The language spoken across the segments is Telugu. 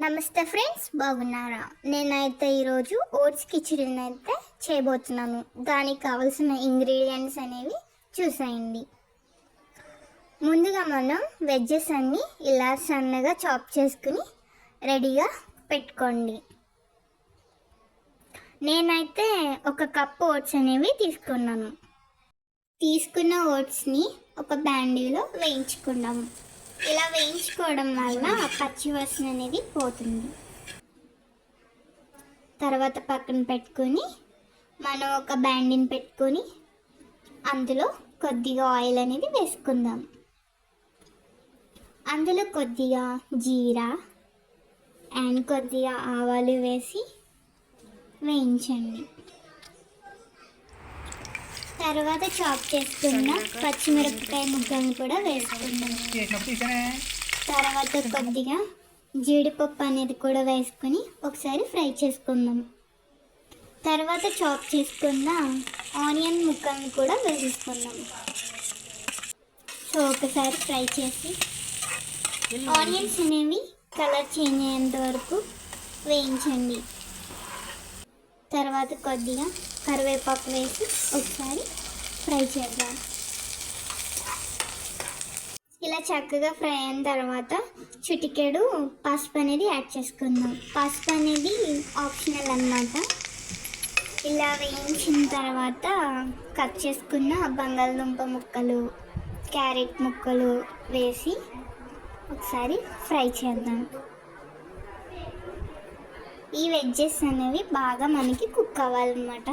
నమస్తే ఫ్రెండ్స్, బాగున్నారా? నేనైతే ఈరోజు ఓట్స్ కిచిడీని అయితే చేయబోతున్నాను. దానికి కావాల్సిన ఇంగ్రీడియంట్స్ అనేవి చూసేయండి. ముందుగా మనం వెజ్జెస్ అన్నీ ఇలా సన్నగా చాప్ చేసుకుని రెడీగా పెట్టుకోండి. నేనైతే ఒక కప్ ఓట్స్ అనేవి తీసుకున్నాను. తీసుకున్న ఓట్స్ని ఒక బ్యాండీలో వేయించుకున్నాము. ఇలా వేయించుకోవడం వల్ల పచ్చి వాసన అనేది పోతుంది. తర్వాత పక్కన పెట్టుకొని మనం ఒక బ్యాండిని పెట్టుకొని అందులో కొద్దిగా ఆయిల్ అనేది వేసుకుందాం. అందులో కొద్దిగా జీరా అండ్ కొద్దిగా ఆవాలు వేసి వేయించండి. తర్వాత చాప్ చేసుకున్న పచ్చిమిరపకాయ ముక్కలను కూడా వేసుకుందాం. తర్వాత కొద్దిగా జీడిపప్పు అనేది కూడా వేసుకొని ఒకసారి ఫ్రై చేసుకుందాం. తర్వాత చాప్ చేసుకున్న ఆనియన్ ముక్కలను కూడా వేసేసుకుందాం. సో ఒకసారి ఫ్రై చేసి ఆనియన్స్ అనేవి కలర్ చేంజ్ అయ్యేంత వరకు వేయించండి. తర్వాత కొద్దిగా కరివేపాకు వేసి ఒకసారి ఫ్రై చేద్దాం. ఇలా చక్కగా ఫ్రై అయిన తర్వాత చిటికెడు పసుపు అనేది యాడ్ చేసుకుందాం. పసుపు అనేది ఆప్షనల్ అన్నమాట. ఇలా వేయించిన తర్వాత కట్ చేసుకున్న బంగాళదుంప ముక్కలు, క్యారెట్ ముక్కలు వేసి ఒకసారి ఫ్రై చేద్దాం. ఈ వెజ్జెస్ అనేవి బాగా మనకి కుక్ అవ్వాలన్నమాట.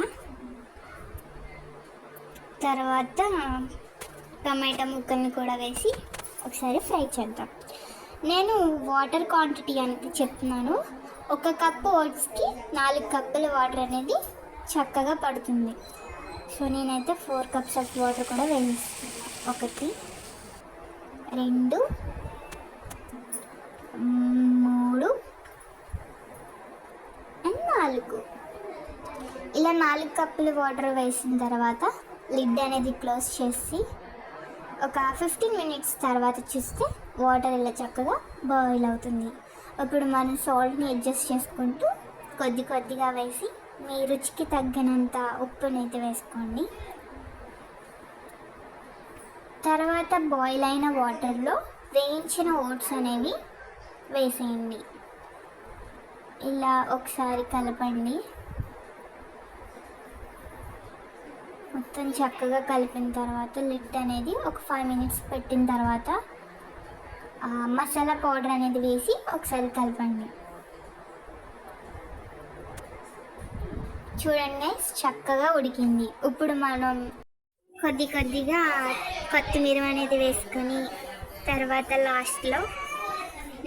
తర్వాత టమాటా ముక్కల్ని కూడా వేసి ఒకసారి ఫ్రై చేద్దాం. నేను వాటర్ క్వాంటిటీ అనేది చెప్తున్నాను. ఒక కప్పు ఓట్స్కి 4 కప్పుల వాటర్ అనేది చక్కగా పడుతుంది. సో నేనైతే 4 కప్స్ ఆఫ్ వాటర్ కూడా వేస్తాను. 1 2 3 4. ఇలా 4 కప్పులు వాటర్ వేసిన తర్వాత లిడ్ అనేది క్లోజ్ చేసి ఒక 15 మినిట్స్ తర్వాత చూస్తే వాటర్ ఇలా చక్కగా బాయిల్ అవుతుంది. ఇప్పుడు మనం సాల్ట్ని అడ్జస్ట్ చేసుకుంటూ కొద్దిగా వేసి మీ రుచికి తగ్గినంత ఉప్పునైతే వేసుకోండి. తర్వాత బాయిల్ అయిన వాటర్లో వేయించిన ఓట్స్ అనేవి వేసేయండి. ఇలా ఒకసారి కలపండి. మొత్తం చక్కగా కలిపిన తర్వాత లిడ్ అనేది ఒక 5 మినిట్స్ పెట్టిన తర్వాత మసాలా పౌడర్ అనేది వేసి ఒకసారి కలపండి. చూడండి, చక్కగా ఉడికింది. ఇప్పుడు మనం కొద్దిగా కొత్తిమీర అనేది వేసుకొని తర్వాత లాస్ట్లో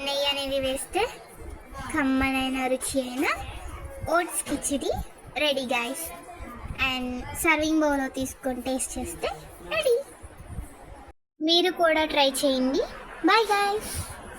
నెయ్యి అనేది వేస్తే కమ్మనైన రుచి అయిన oats khichdi ready guys. And serving బౌల్లో తీసుకొని టేస్ట్ చేస్తే రెడీ. మీరు కూడా ట్రై చేయండి. Bye guys.